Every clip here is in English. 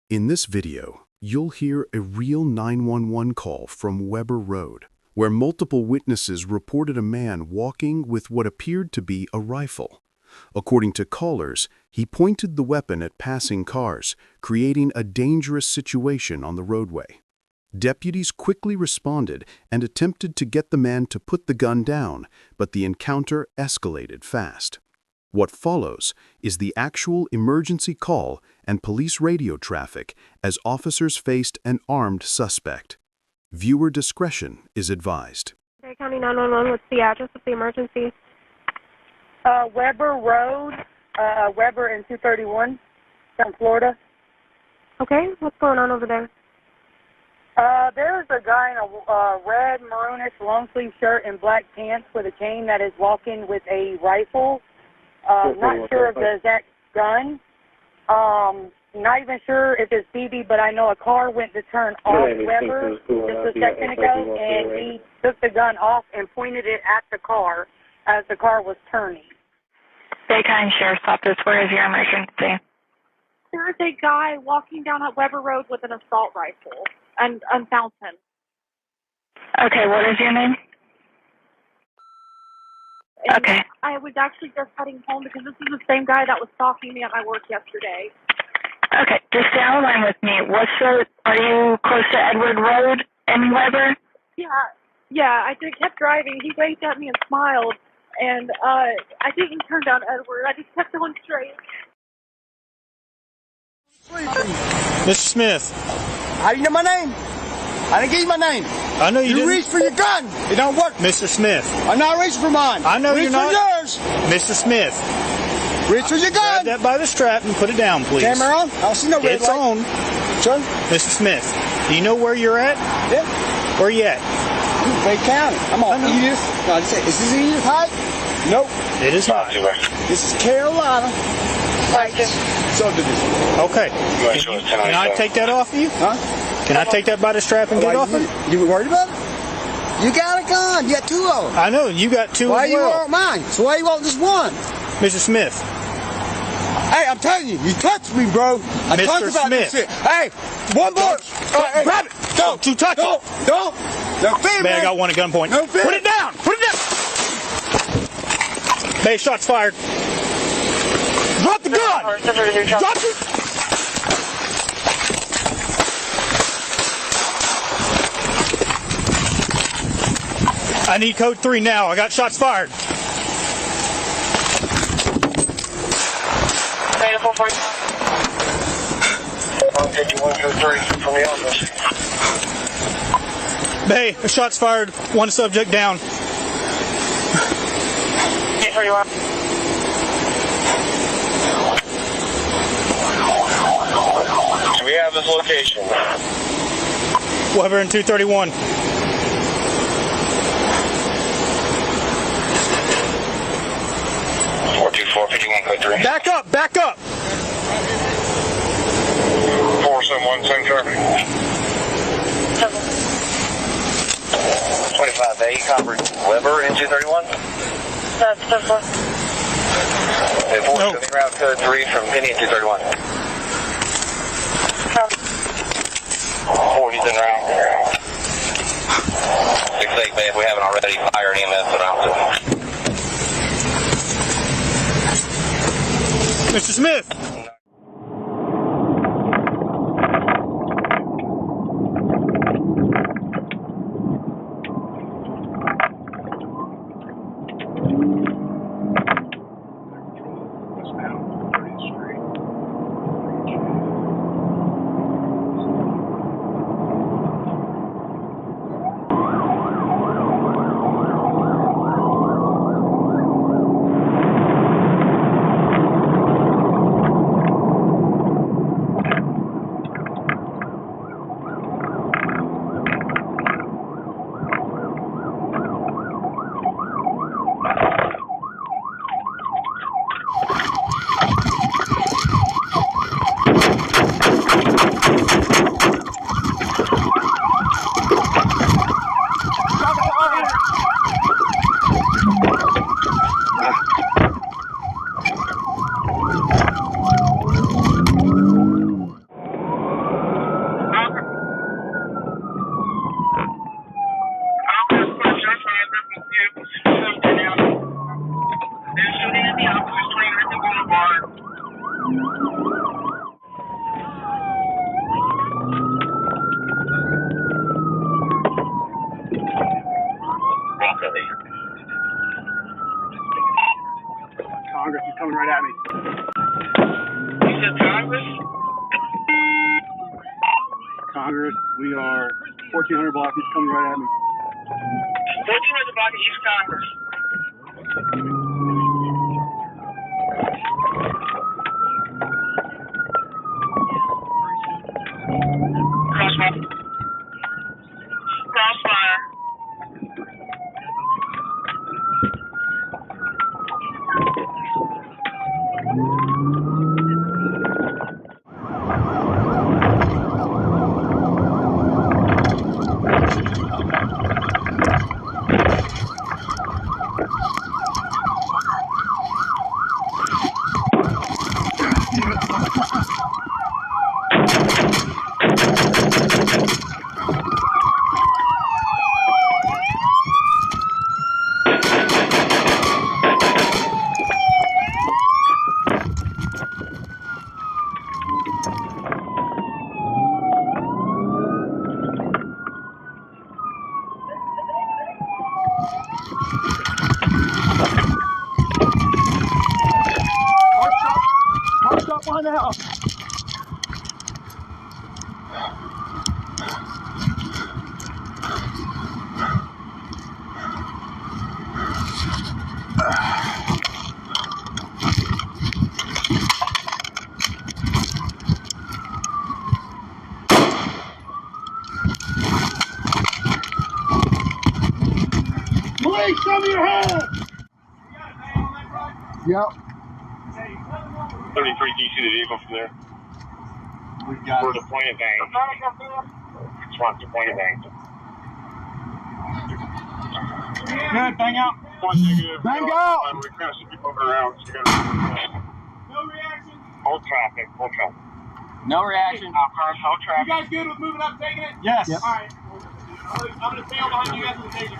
In this video, you'll hear a real 911 call from Weber Road, where multiple witnesses reported a man walking with what appeared to be a rifle. According to callers, he pointed the weapon at passing cars, creating a dangerous situation on the roadway. Deputies quickly responded and attempted to get the man to put the gun down, but the encounter escalated fast. What follows is the actual emergency call and police radio traffic as officers faced an armed suspect. Viewer discretion is advised. Okay, County 911, what's the address of the emergency? Weber Road, Weber and 231, South Florida. Okay, what's going on over there? There's a guy in a red maroonish long sleeve shirt and black pants with a chain that is walking with a rifle. Not sure of the exact gun. Not even sure if it's BB, but I know a car went to turn off Weber just a second ago, and he took the gun off and pointed it at the car as the car was turning. Bay County Sheriff's Office, where is your emergency? There is a guy walking down at Weber Road with an assault rifle and found him. Okay, what is your name? And okay. I was actually just heading home because this is the same guy that was stalking me at my work yesterday. Okay, just stay on the line with me. Are you close to Edward Road in Weber? Yeah, I kept driving. He waved at me and smiled, and I didn't turn down Edward. I just kept going straight. Mr. Smith. How do you know my name? I didn't give you my name. I know you didn't. You reached for your gun. It don't work. Mr. Smith. I'm not reaching for mine. I know you're not. Reach for yours. Mr. Smith. Reach for your gun. Grab that by the strap and put it down, please. Camera on? I don't see no red It's light. on. Sure. Mr. Smith, do you know where you're at? Yeah. Where you at? Bay County. I'm on Edith. No, is this Edith Height? Nope. It is not. This is Carolina. Subdivision. Okay. Can I take that off of you? Huh? Can I take that by the strap and get off it? You worried about it? You got a gun. You got two of them. I know. You got two Why as you well. want mine? So why you want just one? Mr. Smith. Hey, I'm telling you, you touched me, bro. I Mr. talked about Smith. this shit. Hey, one more. Hey, Grab it. Don't you touch it. Don't. No fear, Bay, I got one at gunpoint. No fear. Put it down. Put it down. Bay, shots fired. Drop the gun. Drop it. I need code 3 now. I got shots fired. Bay, shots fired. One subject down. We have this location. Weber and 231. Back up, back up. 471, same traffic. 25A, covered Weber and 231. That's simple. Okay, 470 route code 3 from Penny and 231. 4, he's en route. 6-8, if we haven't already, fire and EMS announced it. Mr. Smith. Congress is coming right at me. You said Congress? Congress, we are 1400 block. He's coming right at me. 1400 block of East Congress. Crossfire. Crossfire. Parked up on now. Police, show me your hands! Yep. 33, do you see the vehicle from there? We've got We're deploying bang. Swamp deploying bang. Good, bang out. One negative. Bang out! We kind of see people moving around. So you gotta... No reaction. Hold traffic. Hold traffic. No reaction. Cars, hold You traffic. guys good with moving up, taking it? Yes. Yep. All right. I'm going to stay on behind you guys and take it.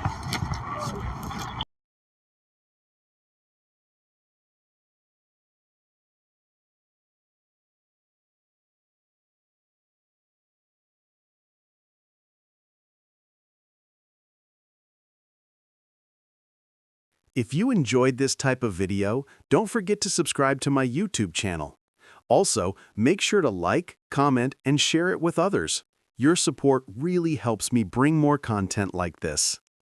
If you enjoyed this type of video, don't forget to subscribe to my YouTube channel. Also, make sure to like, comment, and share it with others. Your support really helps me bring more content like this.